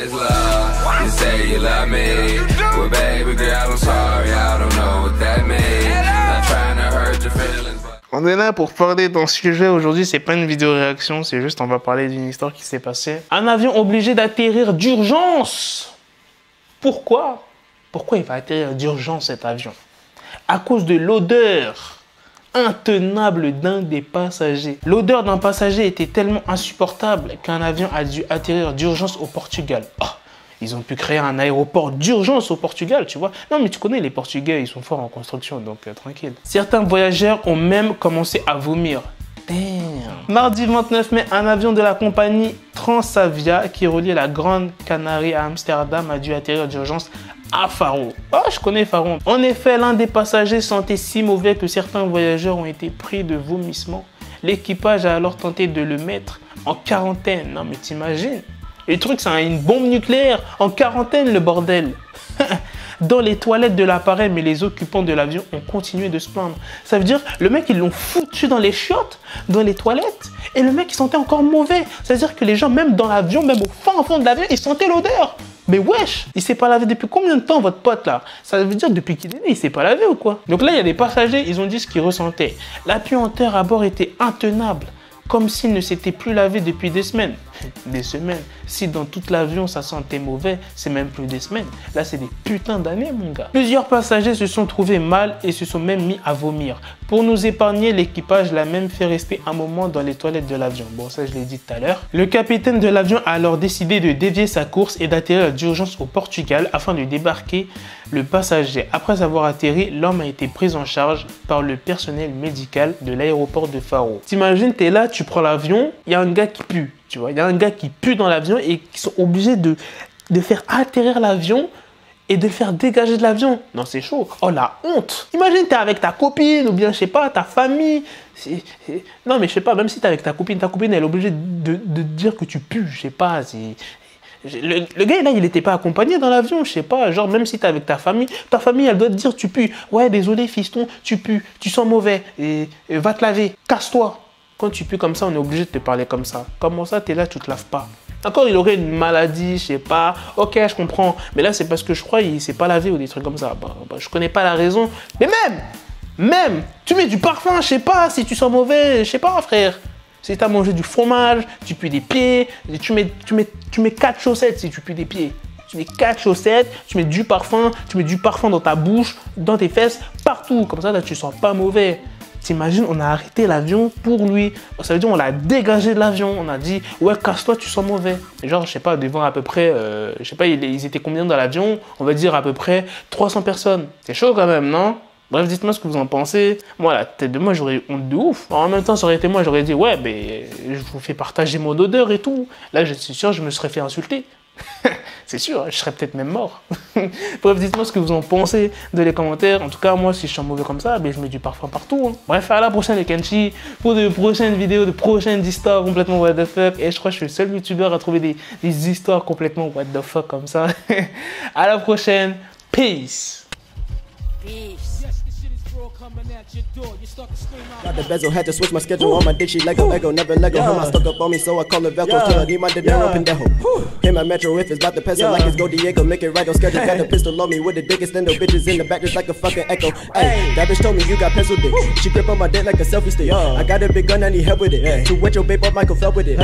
is love. You say you love me, well baby girl, I'm sorry, I don't know what that means. Not trying to hurt your feelings. On est là pour parler d'un sujet aujourd'hui, c'est pas une vidéo réaction, c'est juste on va parler d'une histoire qui s'est passée. Un avion obligé d'atterrir d'urgence. Pourquoi? Pourquoi il va atterrir d'urgence cet avion? À cause de l'odeur intenable d'un des passagers. L'odeur d'un passager était tellement insupportable qu'un avion a dû atterrir d'urgence au Portugal. Oh, ils ont pu créer un aéroport d'urgence au Portugal, tu vois. Non, mais tu connais les Portugais, ils sont forts en construction, donc tranquille. Certains voyageurs ont même commencé à vomir. Damn. Mardi 29 mai, un avion de la compagnie Transavia qui reliait la Grande Canarie à Amsterdam a dû atterrir d'urgence à Faro. Oh, je connais Faro. En effet, l'un des passagers sentait si mauvais que certains voyageurs ont été pris de vomissements. L'équipage a alors tenté de le mettre en quarantaine. Non, mais t'imagines? Le truc, c'est une bombe nucléaire. En quarantaine, le bordel. Dans les toilettes de l'appareil, mais les occupants de l'avion ont continué de se plaindre. Ça veut dire, le mec, ils l'ont foutu dans les chiottes, dans les toilettes, et le mec, il sentait encore mauvais. C'est-à-dire que les gens, même dans l'avion, même au fin fond de l'avion, ils sentaient l'odeur. Mais wesh, il s'est pas lavé depuis combien de temps, votre pote, là? Ça veut dire depuis qu'il est né, il s'est pas lavé ou quoi? Donc là, il y a des passagers, ils ont dit ce qu'ils ressentaient. La puanteur à bord était intenable, comme s'il ne s'était plus lavé depuis des semaines. Des semaines. Si dans tout l'avion ça sentait mauvais, c'est même plus des semaines. Là, c'est des putains d'années, mon gars. Plusieurs passagers se sont trouvés mal et se sont même mis à vomir. Pour nous épargner, l'équipage l'a même fait rester un moment dans les toilettes de l'avion. Bon, ça, je l'ai dit tout à l'heure. Le capitaine de l'avion a alors décidé de dévier sa course et d'atterrir d'urgence au Portugal afin de débarquer le passager. Après avoir atterri, l'homme a été pris en charge par le personnel médical de l'aéroport de Faro. T'imagines, t'es là, tu prends l'avion, il y a un gars qui pue. Tu vois, il y a un gars qui pue dans l'avion et qui sont obligés de faire atterrir l'avion et de le faire dégager de l'avion. Non, c'est chaud. Oh, la honte. Imagine, t'es avec ta copine ou bien, je sais pas, ta famille. Non, mais je sais pas, même si t'es avec ta copine, elle est obligée de dire que tu pues. Je sais pas, le gars, là, il n'était pas accompagné dans l'avion, je sais pas. Genre, même si t'es avec ta famille, elle doit te dire tu pues. Ouais, désolé, fiston, tu pues, tu sens mauvais. Et va te laver, casse-toi. Quand tu pues comme ça, on est obligé de te parler comme ça. Comment ça, t'es là, tu te laves pas? Encore, il aurait une maladie, je sais pas. Ok, je comprends. Mais là, c'est parce que je crois qu'il s'est pas lavé ou des trucs comme ça. Je connais pas la raison. Mais même, tu mets du parfum, je sais pas, si tu sens mauvais, je sais pas, frère. Si tu as mangé du fromage, tu pues des pieds, tu mets 4 chaussettes si tu pues des pieds. Tu mets 4 chaussettes, tu mets du parfum dans ta bouche, dans tes fesses, partout. Comme ça, là, tu sens pas mauvais. T'imagines, on a arrêté l'avion pour lui. Ça veut dire on l'a dégagé de l'avion. On a dit, ouais, casse-toi, tu sens mauvais. Genre, je sais pas, devant à peu près, je sais pas, ils étaient combien dans l'avion? On va dire à peu près 300 personnes. C'est chaud quand même, non? Bref, dites-moi ce que vous en pensez. Moi, la tête de moi, j'aurais eu honte de ouf. En même temps, ça aurait été moi, j'aurais dit, ouais, mais je vous fais partager mon odeur et tout. Là, je suis sûr, je me serais fait insulter. C'est sûr, je serais peut-être même mort. Bref, dites-moi ce que vous en pensez dans les commentaires. En tout cas, moi, si je sens mauvais comme ça, ben, je mets du parfum partout. Hein. Bref, à la prochaine les Kenshi pour de prochaines vidéos, de prochaines histoires complètement what the fuck. Et je crois que je suis le seul youtubeur à trouver des histoires complètement what the fuck comme ça. À la prochaine. Peace. Got the bezel, had to switch my schedule. On my dick, she Lego, never Lego. Him, I stuck up on me, so I call it Velcro. Till I need my dinero pendejo. Hit my metro if it's about the peso, like it's Go Diego. Make it right on schedule. Got the pistol on me with the dick extendo. Bitches in the back just like a fucking echo. Hey, that bitch told me you got pencil dick. She grip on my dick like a selfie stick. I got a big gun, I need help with it. To wet your babe up, Michael fell with it.